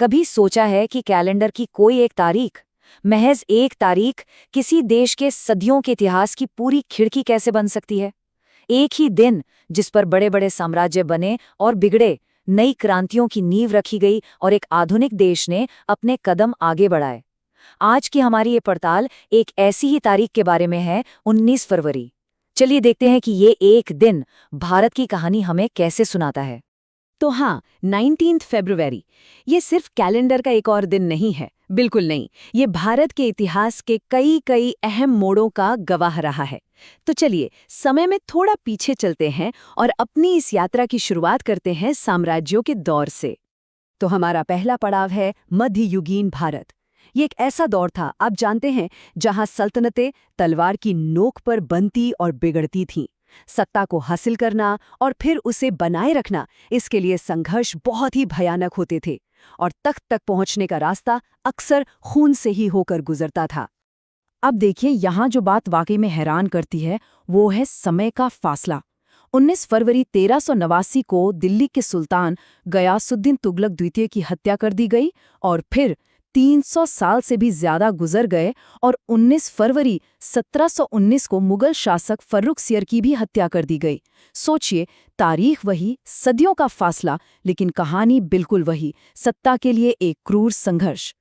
कभी सोचा है कि कैलेंडर की कोई एक तारीख, महज एक तारीख, किसी देश के सदियों के इतिहास की पूरी खिड़की कैसे बन सकती है? एक ही दिन जिस पर बड़े बड़े साम्राज्य बने और बिगड़े, नई क्रांतियों की नींव रखी गई और एक आधुनिक देश ने अपने कदम आगे बढ़ाए। आज की हमारी ये पड़ताल एक ऐसी ही तारीख के बारे में है, 19 फरवरी। चलिए देखते हैं कि ये एक दिन भारत की कहानी हमें कैसे सुनाता है। तो हाँ, 19 फरवरी ये सिर्फ कैलेंडर का एक और दिन नहीं है, बिल्कुल नहीं। ये भारत के इतिहास के कई कई अहम मोड़ों का गवाह रहा है। तो चलिए समय में थोड़ा पीछे चलते हैं और अपनी इस यात्रा की शुरुआत करते हैं साम्राज्यों के दौर से। तो हमारा पहला पड़ाव है मध्ययुगीन भारत। ये एक ऐसा दौर था, आप जानते हैं, जहां सल्तनतें तलवार की नोक पर बनती और बिगड़ती थीं। सत्ता को हासिल करना और फिर उसे बनाए रखना, इसके लिए संघर्ष बहुत ही भयानक होते थे और तख्त तक पहुंचने का रास्ता अक्सर खून से ही होकर गुजरता था। अब देखिए, यहाँ जो बात वाकई में हैरान करती है वो है समय का फासला। 19 फरवरी 1389 को दिल्ली के सुल्तान गयासुद्दीन तुगलक द्वितीय की हत्या कर दी गई और फिर 300 साल से भी ज्यादा गुजर गए और 19 फरवरी 1719 को मुगल शासक फर्रुखसियर की भी हत्या कर दी गई। सोचिए, तारीख वही, सदियों का फासला, लेकिन कहानी बिल्कुल वही, सत्ता के लिए एक क्रूर संघर्ष।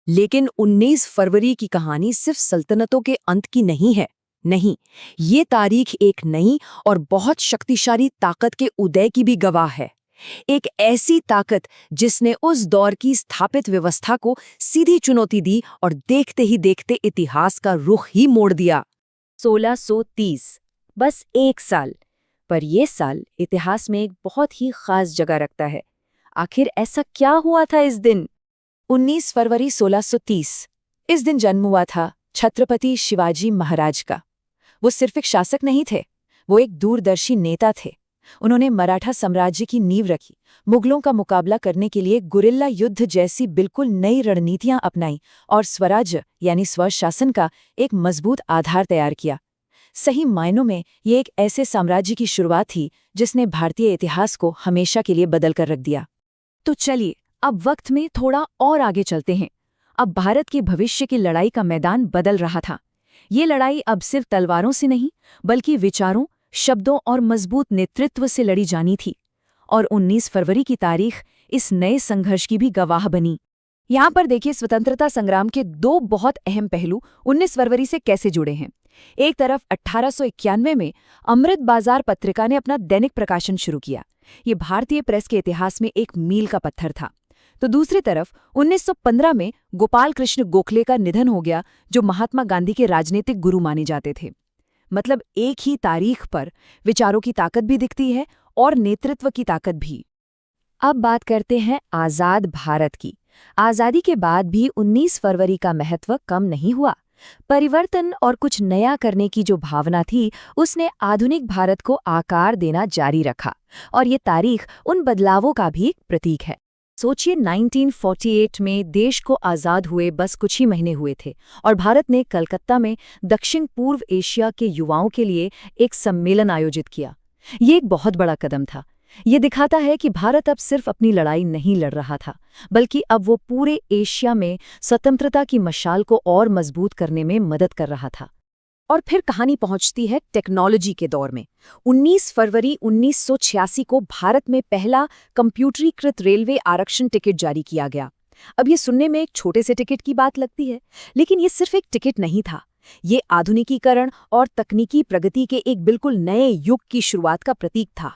लेकिन 19 फरवरी की कहानी सिर्फ सल्तनतों के अंत की नहीं है। नहीं, ये तारीख एक नई और बहुत शक्तिशाली ताकत के उदय की भी गवाह है। एक ऐसी ताकत जिसने उस दौर की स्थापित व्यवस्था को सीधी चुनौती दी और देखते ही देखते इतिहास का रुख ही मोड़ दिया। 1630, बस एक साल, पर यह साल इतिहास में एक बहुत ही खास जगह रखता है। आखिर ऐसा क्या हुआ था इस दिन? 19 फरवरी 1630, इस दिन जन्म हुआ था छत्रपति शिवाजी महाराज का। वो सिर्फ एक शासक नहीं थे, वो एक दूरदर्शी नेता थे। उन्होंने मराठा साम्राज्य की नींव रखी, मुगलों का मुकाबला करने के लिए गुरिल्ला युद्ध जैसी बिल्कुल नई रणनीतियां अपनाई और स्वराज्य यानी स्वशासन का एक मजबूत आधार तैयार किया। सही मायनों में ये एक ऐसे साम्राज्य की शुरुआत थी जिसने भारतीय इतिहास को हमेशा के लिए बदल कर रख दिया। तो चलिए अब वक्त में थोड़ा और आगे चलते हैं। अब भारत के भविष्य की लड़ाई का मैदान बदल रहा था। ये लड़ाई अब सिर्फ तलवारों से नहीं, बल्कि विचारों, शब्दों और मजबूत नेतृत्व से लड़ी जानी थी। और 19 फरवरी की तारीख इस नए संघर्ष की भी गवाह बनी। यहाँ पर देखिए, स्वतंत्रता संग्राम के दो बहुत अहम पहलू 19 फरवरी से कैसे जुड़े हैं। एक तरफ 1891 में अमृत बाजार पत्रिका ने अपना दैनिक प्रकाशन शुरू किया। ये भारतीय प्रेस के इतिहास में एक मील का पत्थर था। तो दूसरी तरफ 1915 में गोपाल कृष्ण गोखले का निधन हो गया, जो महात्मा गांधी के राजनीतिक गुरु माने जाते थे। मतलब एक ही तारीख पर विचारों की ताकत भी दिखती है और नेतृत्व की ताकत भी। अब बात करते हैं आज़ाद भारत की। आज़ादी के बाद भी 19 फरवरी का महत्व कम नहीं हुआ। परिवर्तन और कुछ नया करने की जो भावना थी, उसने आधुनिक भारत को आकार देना जारी रखा और ये तारीख उन बदलावों का भी एक प्रतीक है। सोचिए, 1948 में देश को आज़ाद हुए बस कुछ ही महीने हुए थे और भारत ने कलकत्ता में दक्षिण पूर्व एशिया के युवाओं के लिए एक सम्मेलन आयोजित किया। ये एक बहुत बड़ा कदम था। ये दिखाता है कि भारत अब सिर्फ अपनी लड़ाई नहीं लड़ रहा था, बल्कि अब वो पूरे एशिया में स्वतंत्रता की मशाल को और मजबूत करने में मदद कर रहा था। और फिर कहानी पहुंचती है टेक्नोलॉजी के दौर में। 19 फरवरी 1986 को भारत में पहला कंप्यूटरीकृत रेलवे आरक्षण टिकट जारी किया गया। अब ये सुनने में एक छोटे से टिकट की बात लगती है, लेकिन ये सिर्फ एक टिकट नहीं था। ये आधुनिकीकरण और तकनीकी प्रगति के एक बिल्कुल नए युग की शुरुआत का प्रतीक था।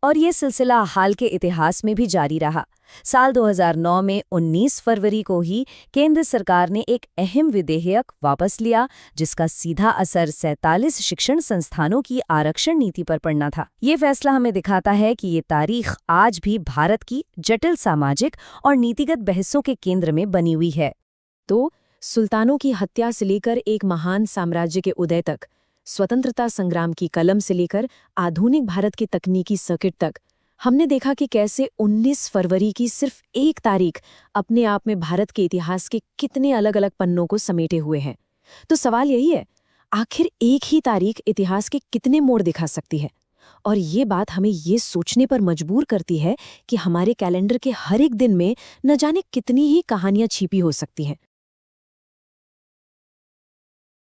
और ये सिलसिला हाल के इतिहास में भी जारी रहा। साल 2009 में 19 फरवरी को ही केंद्र सरकार ने एक अहम विधेयक वापस लिया, जिसका सीधा असर 47 शिक्षण संस्थानों की आरक्षण नीति पर पड़ना था। ये फैसला हमें दिखाता है कि ये तारीख आज भी भारत की जटिल सामाजिक और नीतिगत बहसों के केंद्र में बनी हुई है। तो सुल्तानों की हत्या से लेकर एक महान साम्राज्य के उदय तक, स्वतंत्रता संग्राम की कलम से लेकर आधुनिक भारत के तकनीकी सर्किट तक, हमने देखा कि कैसे 19 फरवरी की सिर्फ एक तारीख अपने आप में भारत के इतिहास के कितने अलग अलग पन्नों को समेटे हुए हैं। तो सवाल यही है, आखिर एक ही तारीख इतिहास के कितने मोड़ दिखा सकती है? और ये बात हमें ये सोचने पर मजबूर करती है कि हमारे कैलेंडर के हर एक दिन में न जाने कितनी ही कहानियां छिपी हो सकती हैं।